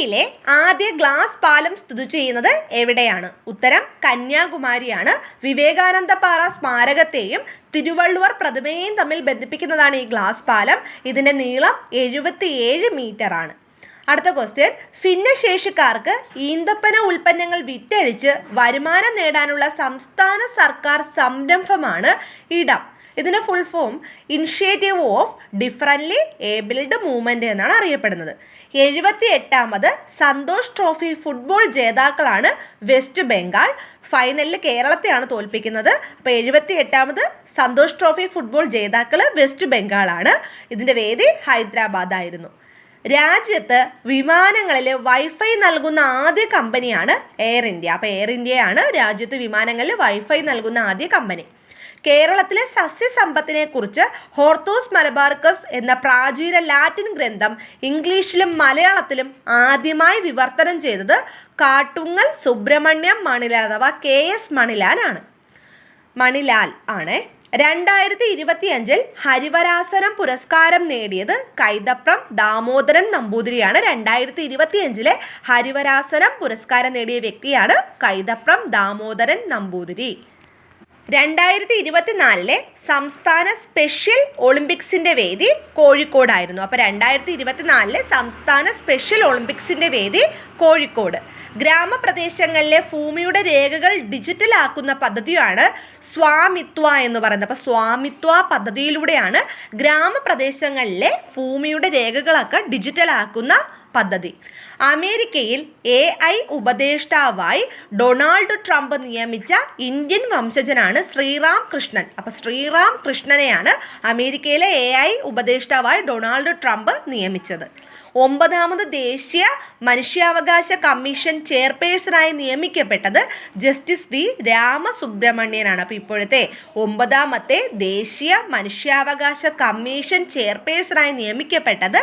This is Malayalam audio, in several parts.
ഇന്ത്യയിലെ ആദ്യ ഗ്ലാസ് പാലം സ്ഥിതി ചെയ്യുന്നത് എവിടെയാണ്? ഉത്തരം കന്യാകുമാരിയാണ്. വിവേകാനന്ദ പാറ സ്മാരകത്തെയും തിരുവള്ളുവർ പ്രതിമയെയും തമ്മിൽ ബന്ധിപ്പിക്കുന്നതാണ് ഈ ഗ്ലാസ് പാലം. ഇതിൻ്റെ നീളം 77 മീറ്റർ ആണ്. അടുത്ത ക്വസ്റ്റ്യൻ, ഭിന്നശേഷിക്കാർക്ക് ഈന്തപ്പന ഉൽപ്പന്നങ്ങൾ വിറ്റഴിച്ച് വരുമാനം നേടാനുള്ള സംസ്ഥാന സർക്കാർ സംരംഭമാണ് ഇടം. ഇതിൻ്റെ full form initiative of differently abled movement എന്നാണ് അറിയപ്പെടുന്നത്. 78ാമത് സന്തോഷ് ട്രോഫി ഫുട്ബോൾ ജേതാക്കളാണ് വെസ്റ്റ് ബംഗാൾ. ഫൈനലിൽ കേരളത്തെയാണ് തോൽപ്പിക്കുന്നത്. അപ്പോൾ 78ാമത് സന്തോഷ് ട്രോഫി ഫുട്ബോൾ ജേതാക്കൾ വെസ്റ്റ് ബംഗാളാണ്. ഇതിൻ്റെ വേദി ഹൈദരാബാദായിരുന്നു. രാജ്യത്ത് വിമാനങ്ങളിൽ വൈഫൈ നൽകുന്ന ആദ്യ കമ്പനിയാണ് എയർ ഇന്ത്യ. അപ്പോൾ എയർ ഇന്ത്യയാണ് രാജ്യത്ത് വിമാനങ്ങളിൽ വൈഫൈ നൽകുന്ന ആദ്യ കമ്പനി. കേരളത്തിലെ സസ്യസമ്പത്തിനെ കുറിച്ച് ഹോർത്തൂസ് മലബാർക്കസ് എന്ന പ്രാചീന ലാറ്റിൻ ഗ്രന്ഥം ഇംഗ്ലീഷിലും മലയാളത്തിലും ആദ്യമായി വിവർത്തനം ചെയ്തത് കാട്ടുങ്ങൽ സുബ്രഹ്മണ്യം മണിലാൽ അഥവാ KS മണിലാൽ ആണ്. 2025 ഹരിവരാസനം പുരസ്കാരം നേടിയത് കൈതപ്രം ദാമോദരൻ നമ്പൂതിരിയാണ്. 2025 ഹരിവരാസനം പുരസ്കാരം നേടിയ വ്യക്തിയാണ് കൈതപ്രം ദാമോദരൻ നമ്പൂതിരി. 2024 സംസ്ഥാന സ്പെഷ്യൽ ഒളിമ്പിക്സിൻ്റെ വേദി കോഴിക്കോടായിരുന്നു. അപ്പോൾ 2024 സംസ്ഥാന സ്പെഷ്യൽ ഒളിമ്പിക്സിൻ്റെ വേദി കോഴിക്കോട്. ഗ്രാമപ്രദേശങ്ങളിലെ ഭൂമിയുടെ രേഖകൾ ഡിജിറ്റലാക്കുന്ന പദ്ധതിയാണ് സ്വാമിത്വ എന്ന് പറയുന്നത്. അപ്പോൾ സ്വാമിത്വ പദ്ധതിയിലൂടെയാണ് ഗ്രാമപ്രദേശങ്ങളിലെ ഭൂമിയുടെ രേഖകളൊക്കെ ഡിജിറ്റലാക്കുന്ന പദ്ധതി. അമേരിക്കയിൽ AI ഉപദേഷ്ടാവായി ഡൊണാൾഡ് ട്രംപ് നിയമിച്ച ഇന്ത്യൻ വംശജനാണ് ശ്രീറാം കൃഷ്ണൻ. അപ്പോൾ ശ്രീറാം കൃഷ്ണനെയാണ് അമേരിക്കയിലെ AI ഉപദേഷ്ടാവായി ഡൊണാൾഡ് ട്രംപ് നിയമിച്ചത്. 9ാമത് ദേശീയ മനുഷ്യാവകാശ കമ്മീഷൻ ചെയർപേഴ്സണായി നിയമിക്കപ്പെട്ടത് ജസ്റ്റിസ് V രാമസുബ്രഹ്മണ്യനാണ്. അപ്പോൾ ഇപ്പോഴത്തെ 9ാമത്തെ ദേശീയ മനുഷ്യാവകാശ കമ്മീഷൻ ചെയർപേഴ്സണായി നിയമിക്കപ്പെട്ടത്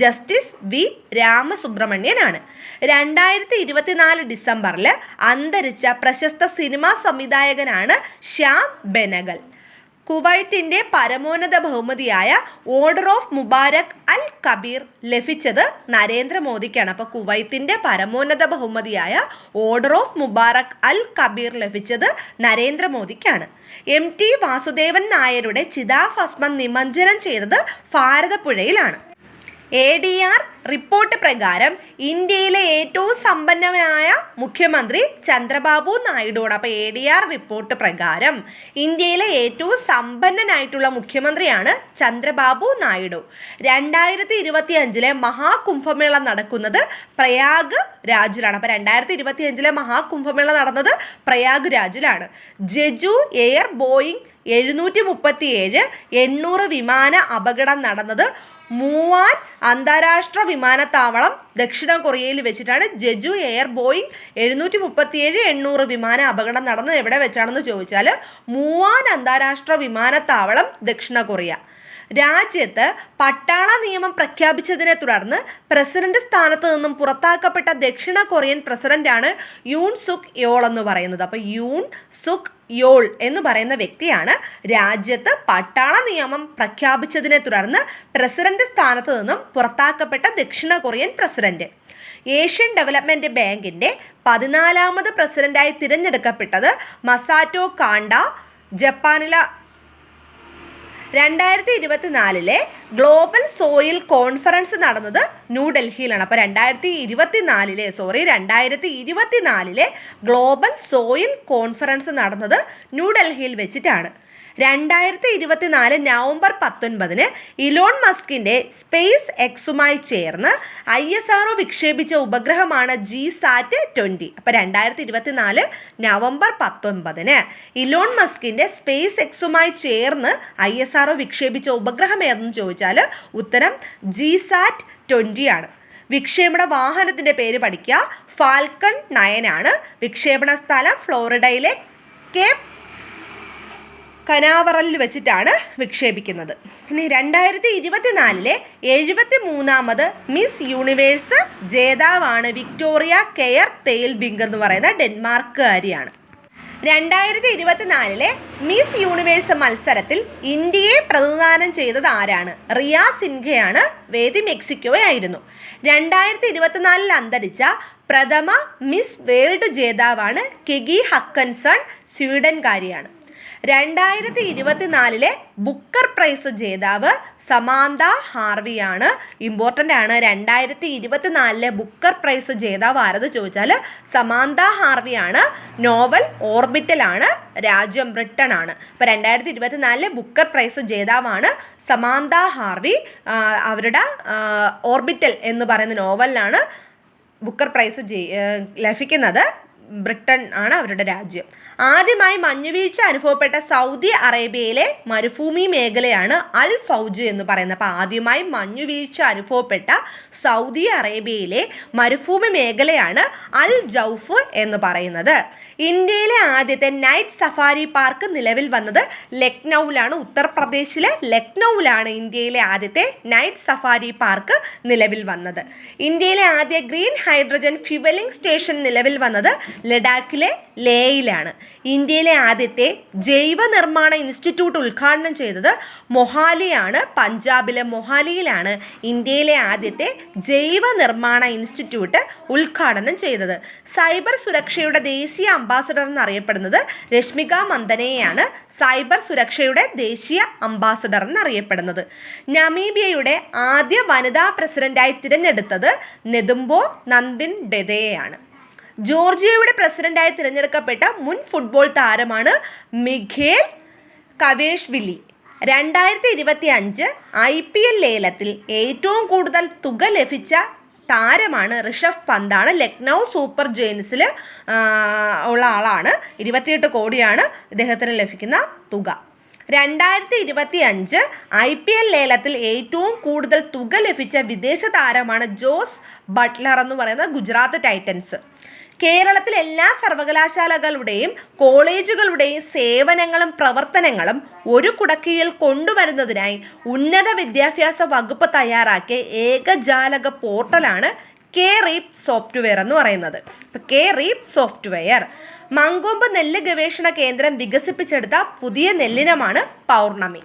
ജസ്റ്റിസ് V രാമസുബ്രഹ്മണ്യനാണ്. 2024 ഡിസംബറിൽ അന്തരിച്ച പ്രശസ്ത സിനിമാ സംവിധായകനാണ് ശ്യാം ബെനഗൽ. കുവൈറ്റിൻ്റെ പരമോന്നത ബഹുമതിയായ ഓർഡർ ഓഫ് മുബാരക് അൽ കബീർ ലഭിച്ചത് നരേന്ദ്രമോദിക്കാണ്. അപ്പോൾ കുവൈത്തിൻ്റെ പരമോന്നത ബഹുമതിയായ ഓർഡർ ഓഫ് മുബാരക് അൽ കബീർ ലഭിച്ചത് നരേന്ദ്രമോദിക്കാണ്. MT വാസുദേവൻ നായരുടെ ചിതാഭസ്മം നിമജ്ജനം ചെയ്തത് ഭാരതപ്പുഴയിലാണ്. ADR റിപ്പോർട്ട് പ്രകാരം ഇന്ത്യയിലെ ഏറ്റവും സമ്പന്നനായ മുഖ്യമന്ത്രി ചന്ദ്രബാബു നായിഡുവാണ്. അപ്പോൾ ADR റിപ്പോർട്ട് പ്രകാരം ഇന്ത്യയിലെ ഏറ്റവും സമ്പന്നനായിട്ടുള്ള മുഖ്യമന്ത്രിയാണ് ചന്ദ്രബാബു നായിഡു. 2025 മഹാകുംഭമേള നടക്കുന്നത് പ്രയാഗ് രാജിലാണ്. അപ്പോൾ 2025 മഹാകുംഭമേള നടന്നത് പ്രയാഗ് രാജിലാണ്. ജെജു എയർ ബോയിങ് 737-800 വിമാന അപകടം നടന്നത് മൂവാൻ അന്താരാഷ്ട്ര വിമാനത്താവളം ദക്ഷിണ കൊറിയയിൽ വെച്ചിട്ടാണ്. ജെജു എയർ ബോയിങ് 737-800 വിമാന അപകടം നടന്നത് എവിടെ വെച്ചാണെന്ന് ചോദിച്ചാൽ മൂവാൻ അന്താരാഷ്ട്ര വിമാനത്താവളം ദക്ഷിണ കൊറിയ. രാജ്യത്ത് പട്ടാള നിയമം പ്രഖ്യാപിച്ചതിനെ തുടർന്ന് പ്രസിഡന്റ് സ്ഥാനത്ത് നിന്നും പുറത്താക്കപ്പെട്ട ദക്ഷിണ കൊറിയൻ പ്രസിഡന്റാണ് യൂൺ സുക് യോൾ എന്ന് പറയുന്നത്. അപ്പോൾ യൂൺ സുക് യോൾ എന്ന് പറയുന്ന വ്യക്തിയാണ് രാജ്യത്ത് പട്ടാള നിയമം പ്രഖ്യാപിച്ചതിനെ തുടർന്ന് പ്രസിഡന്റ് സ്ഥാനത്ത് നിന്നും പുറത്താക്കപ്പെട്ട ദക്ഷിണ കൊറിയൻ പ്രസിഡന്റ്. ഏഷ്യൻ ഡെവലപ്മെൻറ്റ് ബാങ്കിൻ്റെ 14ാമത് പ്രസിഡന്റായി തിരഞ്ഞെടുക്കപ്പെട്ടത് മസാറ്റോ കാണ്ട. ജപ്പാനിലെ 2024 ഗ്ലോബൽ സോയിൽ കോൺഫറൻസ് നടന്നത് ന്യൂഡൽഹിയിലാണ്. അപ്പോൾ 2024 ഗ്ലോബൽ സോയിൽ കോൺഫറൻസ് നടന്നത് ന്യൂഡൽഹിയിൽ വെച്ചിട്ടാണ്. 2024 നവംബർ 19 ഇലോൺ മസ്കിൻ്റെ സ്പേസ് എക്സുമായി ചേർന്ന് ISRO വിക്ഷേപിച്ച ഉപഗ്രഹമാണ് GSAT-20. അപ്പോൾ 2024 നവംബർ 19 ഇലോൺ മസ്കിൻ്റെ സ്പേസ് എക്സുമായി ചേർന്ന് ISRO വിക്ഷേപിച്ച ഉപഗ്രഹം ഏതെന്ന് ചോദിച്ചാൽ ഉത്തരം GSAT-20 ആണ്. വിക്ഷേപണ വാഹനത്തിൻ്റെ പേര് പഠിക്കുക, ഫാൽക്കൺ 9 ആണ്. വിക്ഷേപണ സ്ഥലം ഫ്ലോറിഡയിലെ കേപ്പ് കനാവറലിൽ വെച്ചിട്ടാണ് വിക്ഷേപിക്കുന്നത്. ഇനി 2024 73ാമത് മിസ് യൂണിവേഴ്സ് ജേതാവാണ് വിക്ടോറിയ കെയർ തെയിൽബിങ്ക് എന്ന് പറയുന്ന ഡെൻമാർക്കുകാരിയാണ്. 2024 മിസ് യൂണിവേഴ്സ് മത്സരത്തിൽ ഇന്ത്യയെ പ്രതിനിധാനം ചെയ്തത് ആരാണ്? റിയ സിൻഹയാണ്. വേദി മെക്സിക്കോയായിരുന്നു. 2024 അന്തരിച്ച പ്രഥമ മിസ് വേൾഡ് ജേതാവാണ് കെഗി ഹക്കൻസൺ, സ്വീഡൻകാരിയാണ്. 2024 ബുക്കർ പ്രൈസ് ജേതാവ് സമാന്ത ഹാർവിയാണ്. ഇമ്പോർട്ടൻ്റ് ആണ്. 2024 ബുക്കർ പ്രൈസ് ജേതാവ് ആരെന്ന് ചോദിച്ചാൽ സമാന്ത ഹാർവിയാണ്. നോവൽ ഓർബിറ്റലാണ്. രാജ്യം ബ്രിട്ടൻ ആണ്. അപ്പോൾ 2024 ബുക്കർ പ്രൈസ് ജേതാവാണ് സമാന്ത ഹാർവി. അവരുടെ ഓർബിറ്റൽ എന്ന് പറയുന്ന നോവലിനാണ് ബുക്കർ പ്രൈസ് ലഭിക്കുന്നത്. ബ്രിട്ടൻ ആണ് അവരുടെ രാജ്യം. ആദ്യമായി മഞ്ഞുവീഴ്ച അനുഭവപ്പെട്ട സൗദി അറേബ്യയിലെ മരുഭൂമി മേഖലയാണ് അൽ ഫൗജ് എന്ന് പറയുന്നത്. അപ്പോൾ ആദ്യമായി മഞ്ഞുവീഴ്ച അനുഭവപ്പെട്ട സൗദി അറേബ്യയിലെ മരുഭൂമി മേഖലയാണ് അൽ ജൗഫ് എന്ന് പറയുന്നത്. ഇന്ത്യയിലെ ആദ്യത്തെ നൈറ്റ് സഫാരി പാർക്ക് നിലവിൽ വന്നത് ലക്നൌവിലാണ്. ഉത്തർപ്രദേശിലെ ലക്നൌവിലാണ് ഇന്ത്യയിലെ ആദ്യത്തെ നൈറ്റ് സഫാരി പാർക്ക് നിലവിൽ വന്നത്. ഇന്ത്യയിലെ ആദ്യ ഗ്രീൻ ഹൈഡ്രജൻ ഫ്യുവലിംഗ് സ്റ്റേഷൻ നിലവിൽ വന്നത് ലഡാക്കിലെ ലേയിലാണ്. ഇന്ത്യയിലെ ആദ്യത്തെ ജൈവ നിർമ്മാണ ഇൻസ്റ്റിറ്റ്യൂട്ട് ഉദ്ഘാടനം ചെയ്തത് മൊഹാലിയാണ്. പഞ്ചാബിലെ മൊഹാലിയിലാണ് ഇന്ത്യയിലെ ആദ്യത്തെ ജൈവ നിർമ്മാണ ഇൻസ്റ്റിറ്റ്യൂട്ട് ഉദ്ഘാടനം ചെയ്തത്. സൈബർ സുരക്ഷയുടെ ദേശീയ അംബാസഡർ എന്നറിയപ്പെടുന്നത് രശ്മിക മന്ദനയെയാണ്. സൈബർ സുരക്ഷയുടെ ദേശീയ അംബാസഡർ എന്നറിയപ്പെടുന്നത്. നമീബിയയുടെ ആദ്യ വനിതാ പ്രസിഡന്റായി തിരഞ്ഞെടുത്തത് നെതുംബോ നന്ദിൻ ഡെദയെയാണ്. ജോർജിയയുടെ പ്രസിഡന്റായി തിരഞ്ഞെടുക്കപ്പെട്ട മുൻ ഫുട്ബോൾ താരമാണ് മിഖേൽ കവേഷ്വിലി. 2025 IPL ലേലത്തിൽ ഏറ്റവും കൂടുതൽ തുക ലഭിച്ച താരമാണ് ഋഷഭ് പന്താണ്. ലക്നൗ സൂപ്പർ ജെയിൻസിൽ ഉള്ള ആളാണ്. 28 കോടിയാണ് ഇദ്ദേഹത്തിന് ലഭിക്കുന്ന തുക. 2025 IPL ലേലത്തിൽ ഏറ്റവും കൂടുതൽ തുക ലഭിച്ച വിദേശ താരമാണ് ജോസ് ബട്ട്ലർ എന്ന് പറയുന്ന ഗുജറാത്ത് ടൈറ്റൻസ്. കേരളത്തിൽ എല്ലാ സർവകലാശാലകളുടെയും കോളേജുകളുടെയും സേവനങ്ങളും പ്രവർത്തനങ്ങളും ഒരു കുടക്കീഴിൽ കൊണ്ടുവരുന്നതിനായി ഉന്നത വിദ്യാഭ്യാസ വകുപ്പ് തയ്യാറാക്കിയ ഏകജാലക പോർട്ടലാണ് കെ-റീപ്പ് സോഫ്റ്റ്വെയർ എന്ന് പറയുന്നത്. അപ്പോൾ കെ-റീപ്പ് സോഫ്റ്റ്വെയർ. മങ്കൊമ്പ് നെല്ല് ഗവേഷണ കേന്ദ്രം വികസിപ്പിച്ചെടുത്ത പുതിയ നെല്ലിനമാണ് പൗർണമി.